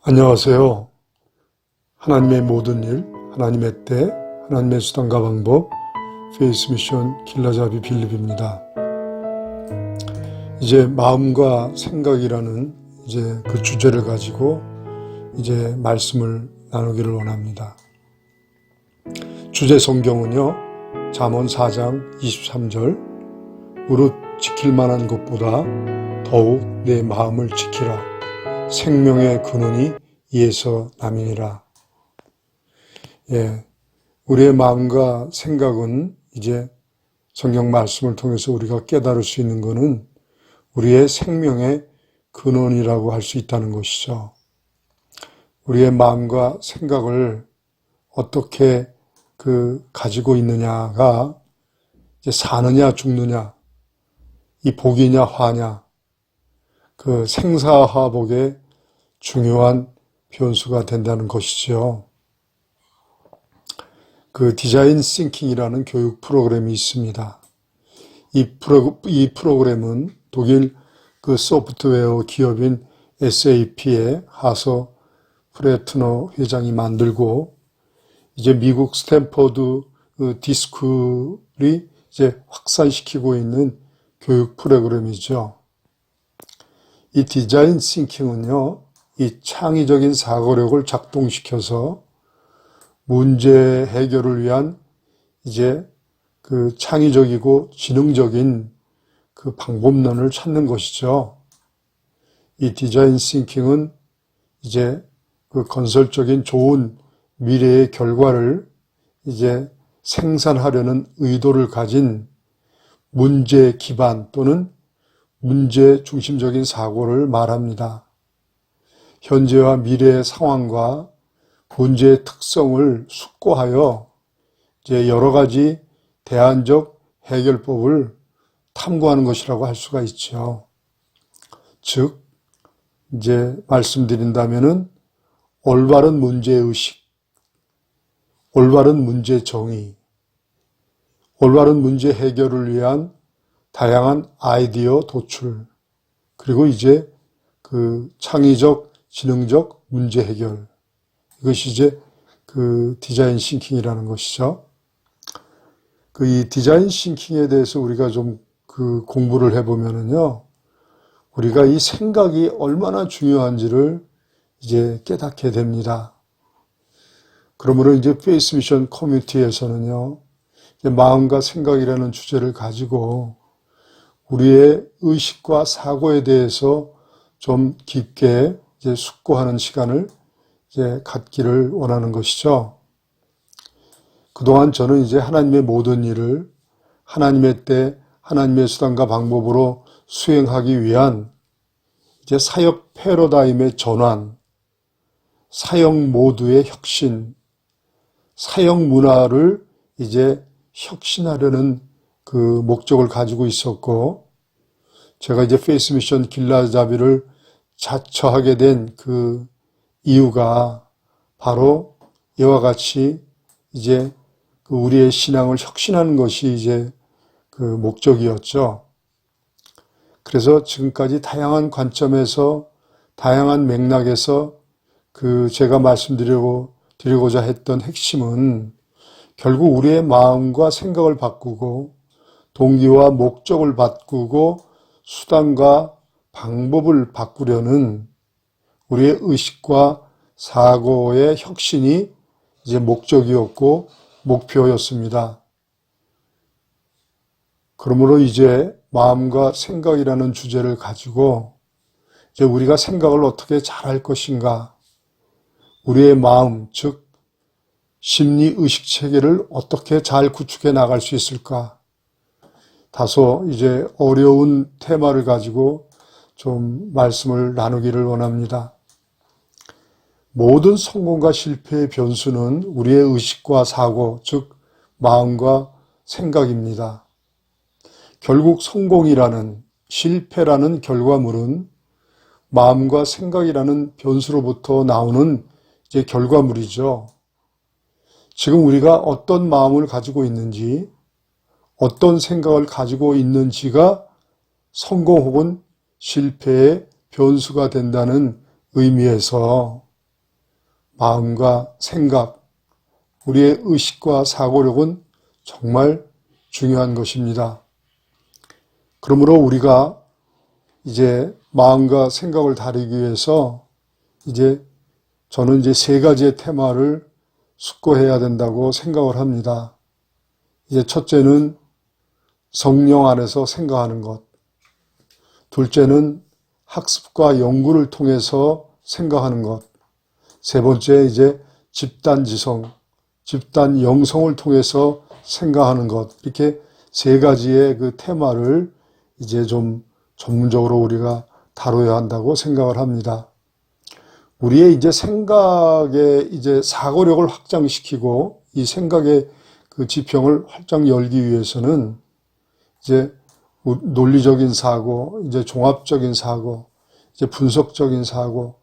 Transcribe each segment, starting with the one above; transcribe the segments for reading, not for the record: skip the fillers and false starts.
안녕하세요. 하나님의 모든 일, 하나님의 때, 하나님의 수단과 방법, 페이스 미션 길라잡이 빌립입니다. 이제 마음과 생각이라는 이제 그 주제를 가지고 이제 말씀을 나누기를 원합니다. 주제 성경은요, 잠언 4장 23절, 무릇 지킬 만한 것보다 더욱 내 마음을 지키라. 생명의 근원이 이에서 남이니라. 우리의 마음과 생각은 이제 성경 말씀을 통해서 우리가 깨달을 수 있는 것은 우리의 생명의 근원이라고 할 수 있다는 것이죠. 우리의 마음과 생각을 어떻게 가지고 있느냐가 이제 사느냐 죽느냐, 이 복이냐 화냐, 그 생사화복의 중요한 변수가 된다는 것이죠. 그 디자인 싱킹이라는 교육 프로그램이 있습니다. 이 프로그램은 독일 그 소프트웨어 기업인 SAP의 하서 프레트너 회장이 만들고 이제 미국 스탠퍼드 디스쿨이 이제 확산시키고 있는 교육 프로그램이죠. 이 디자인 싱킹은요, 이 창의적인 사고력을 작동시켜서 문제 해결을 위한 이제 그 창의적이고 지능적인 그 방법론을 찾는 것이죠. 이 디자인 싱킹은 이제 그 건설적인 좋은 미래의 결과를 이제 생산하려는 의도를 가진 문제 기반 또는 문제 중심적인 사고를 말합니다. 현재와 미래의 상황과 문제의 특성을 숙고하여 이제 여러 가지 대안적 해결법을 탐구하는 것이라고 할 수가 있죠. 즉, 이제 말씀드린다면은 올바른 문제의식, 올바른 문제 정의, 올바른 문제 해결을 위한 다양한 아이디어 도출, 그리고 이제 그 창의적, 지능적 문제 해결. 이것이 이제 그 디자인 싱킹이라는 것이죠. 이 디자인 싱킹에 대해서 우리가 좀 그 공부를 해보면은요, 우리가 이 생각이 얼마나 중요한지를 이제 깨닫게 됩니다. 그러므로 이제 페이스 미션 커뮤니티에서는요, 마음과 생각이라는 주제를 가지고 우리의 의식과 사고에 대해서 좀 깊게 이제 숙고하는 시간을 이제 갖기를 원하는 것이죠. 그동안 저는 이제 하나님의 모든 일을 하나님의 때, 하나님의 수단과 방법으로 수행하기 위한 이제 사역 패러다임의 전환, 사역 모드의 혁신, 사역 문화를 이제 혁신하려는 그 목적을 가지고 있었고, 제가 이제 페이스 미션 길라잡이를 자처하게 된 그 이유가 바로 이와 같이 이제 그 우리의 신앙을 혁신하는 것이 이제 그 목적이었죠. 그래서 지금까지 다양한 관점에서, 다양한 맥락에서 그 제가 드리고자 했던 핵심은 결국 우리의 마음과 생각을 바꾸고 동기와 목적을 바꾸고 수단과 방법을 바꾸려는 우리의 의식과 사고의 혁신이 이제 목적이었고 목표였습니다. 그러므로 이제 마음과 생각이라는 주제를 가지고 이제 우리가 생각을 어떻게 잘할 것인가, 우리의 마음, 즉 심리 의식 체계를 어떻게 잘 구축해 나갈 수 있을까, 다소 이제 어려운 테마를 가지고 좀 말씀을 나누기를 원합니다. 모든 성공과 실패의 변수는 우리의 의식과 사고, 즉 마음과 생각입니다. 결국 성공이라는, 실패라는 결과물은 마음과 생각이라는 변수로부터 나오는 이제 결과물이죠. 지금 우리가 어떤 마음을 가지고 있는지, 어떤 생각을 가지고 있는지가 성공 혹은 실패의 변수가 된다는 의미에서 마음과 생각, 우리의 의식과 사고력은 정말 중요한 것입니다. 그러므로 우리가 이제 마음과 생각을 다루기 위해서 저는 이제 세 가지의 테마를 숙고해야 된다고 생각을 합니다. 첫째는 성령 안에서 생각하는 것. 둘째는 학습과 연구를 통해서 생각하는 것. 세 번째 집단지성, 집단 영성을 통해서 생각하는 것. 이렇게 세 가지의 그 테마를 좀 전문적으로 우리가 다뤄야 한다고 생각을 합니다. 우리의 생각의 사고력을 확장시키고 이 생각의 그 지평을 활짝 열기 위해서는 논리적인 사고, 종합적인 사고, 분석적인 사고,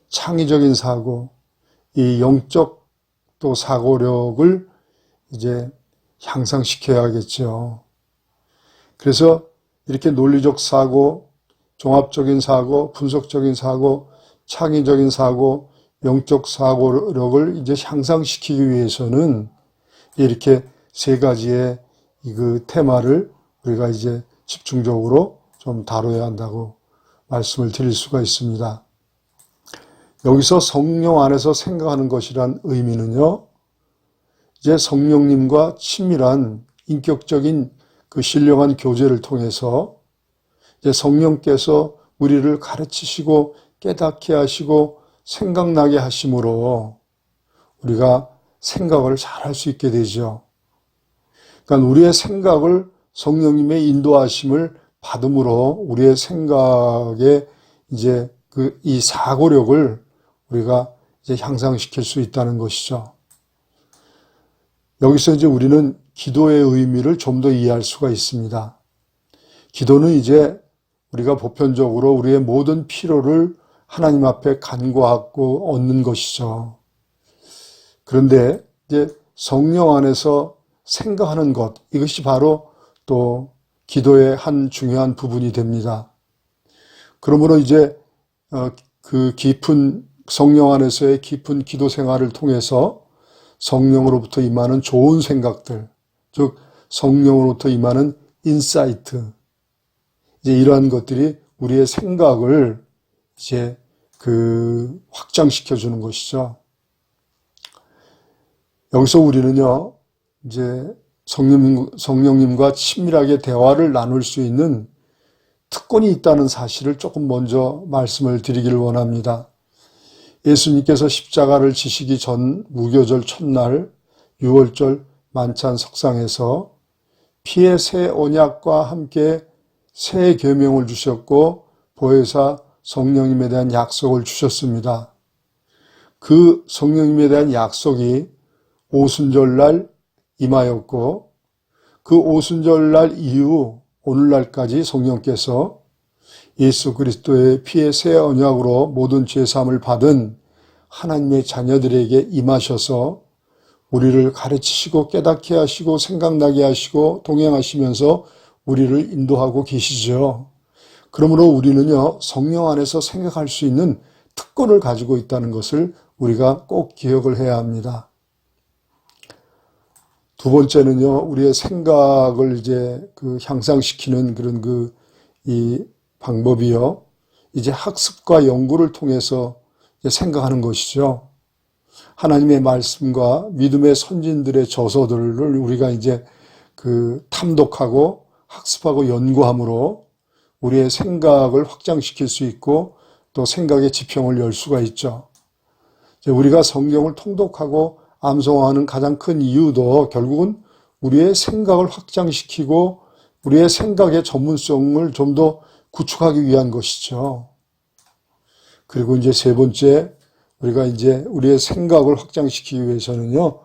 창의적인 사고, 이 영적 또 사고력을 향상시켜야겠죠. 그래서 이렇게 논리적 사고, 종합적인 사고, 분석적인 사고, 창의적인 사고, 영적 사고력을 향상시키기 위해서는 이렇게 세 가지의 그 테마를 우리가 집중적으로 좀 다뤄야 한다고 말씀을 드릴 수가 있습니다. 여기서 성령 안에서 생각하는 것이란 의미는요, 성령님과 친밀한 인격적인 그 신령한 교제를 통해서 성령께서 우리를 가르치시고 깨닫게 하시고 생각나게 하심으로 우리가 생각을 잘 할 수 있게 되죠. 그러니까 우리의 생각을 성령님의 인도하심을 받음으로 우리의 생각의 이 사고력을 우리가 향상시킬 수 있다는 것이죠. 여기서 우리는 기도의 의미를 좀 더 이해할 수가 있습니다. 기도는 우리가 보편적으로 우리의 모든 필요를 하나님 앞에 간구하고 얻는 것이죠. 그런데 성령 안에서 생각하는 것, 이것이 바로 또 기도의 한 중요한 부분이 됩니다. 그러므로 그 깊은 성령 안에서의 깊은 기도 생활을 통해서 성령으로부터 임하는 좋은 생각들, 즉 성령으로부터 임하는 인사이트, 이러한 것들이 우리의 생각을 확장시켜 주는 것이죠. 여기서 우리는요, 성령님과 친밀하게 대화를 나눌 수 있는 특권이 있다는 사실을 조금 먼저 말씀을 드리기를 원합니다. 예수님께서 십자가를 지시기 전 무교절 첫날 6월절 만찬 석상에서 피의 새 언약과 함께 새 계명을 주셨고 보혜사 성령님에 대한 약속을 주셨습니다. 그 성령님에 대한 약속이 오순절날 임하였고 그 오순절날 이후 오늘날까지 성령께서 예수 그리스도의 피의 새 언약으로 모든 죄사함을 받은 하나님의 자녀들에게 임하셔서 우리를 가르치시고 깨닫게 하시고 생각나게 하시고 동행하시면서 우리를 인도하고 계시죠. 그러므로 우리는요, 성령 안에서 생각할 수 있는 특권을 가지고 있다는 것을 우리가 꼭 기억을 해야 합니다. 두 번째는요, 우리의 생각을 향상시키는 그런 이 방법이요, 학습과 연구를 통해서 생각하는 것이죠. 하나님의 말씀과 믿음의 선진들의 저서들을 우리가 탐독하고 학습하고 연구함으로 우리의 생각을 확장시킬 수 있고 또 생각의 지평을 열 수가 있죠. 우리가 성경을 통독하고 암송하는 가장 큰 이유도 결국은 우리의 생각을 확장시키고 우리의 생각의 전문성을 좀 더 구축하기 위한 것이죠. 그리고 세 번째, 우리가 우리의 생각을 확장시키기 위해서는요,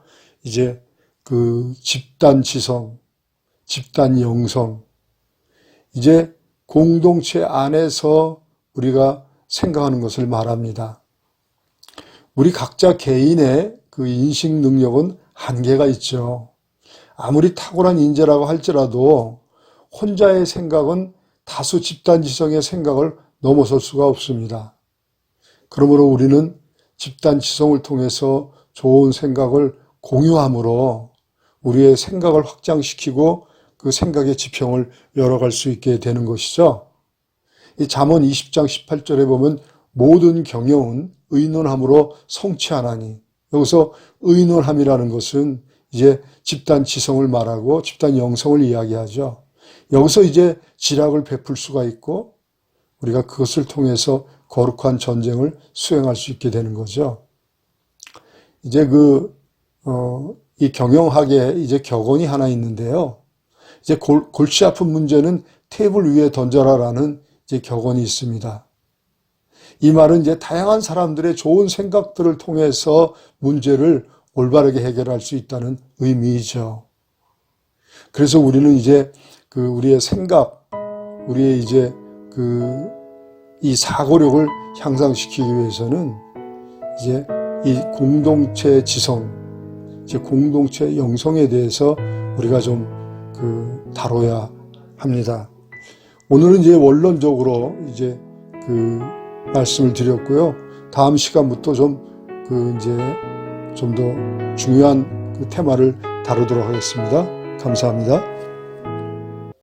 그 집단 지성, 집단 영성, 공동체 안에서 우리가 생각하는 것을 말합니다. 우리 각자 개인의 그 인식 능력은 한계가 있죠. 아무리 탁월한 인재라고 할지라도 혼자의 생각은 다수 집단 지성의 생각을 넘어설 수가 없습니다. 그러므로 우리는 집단 지성을 통해서 좋은 생각을 공유함으로 우리의 생각을 확장시키고 그 생각의 지평을 열어갈 수 있게 되는 것이죠. 이 잠언 20장 18절에 보면 모든 경영은 의논함으로 성취하나니, 여기서 의논함이라는 것은 이제 집단 지성을 말하고 집단 영성을 이야기하죠. 여기서 이제 지략을 베풀 수가 있고 우리가 그것을 통해서 거룩한 전쟁을 수행할 수 있게 되는 거죠. 이제 이 경영학에 이제 격언이 하나 있는데요. 이제 골치 아픈 문제는 테이블 위에 던져라라는 이제 격언이 있습니다. 이 말은 이제 다양한 사람들의 좋은 생각들을 통해서 문제를 올바르게 해결할 수 있다는 의미이죠. 그래서 우리는 이제 우리의 생각, 우리의 이제 이 사고력을 향상시키기 위해서는 이제 이 공동체 지성, 이제 공동체 영성에 대해서 우리가 좀 다뤄야 합니다. 오늘은 이제 원론적으로 이제 말씀을 드렸고요. 다음 시간부터 이제 좀 더 중요한 테마를 다루도록 하겠습니다. 감사합니다.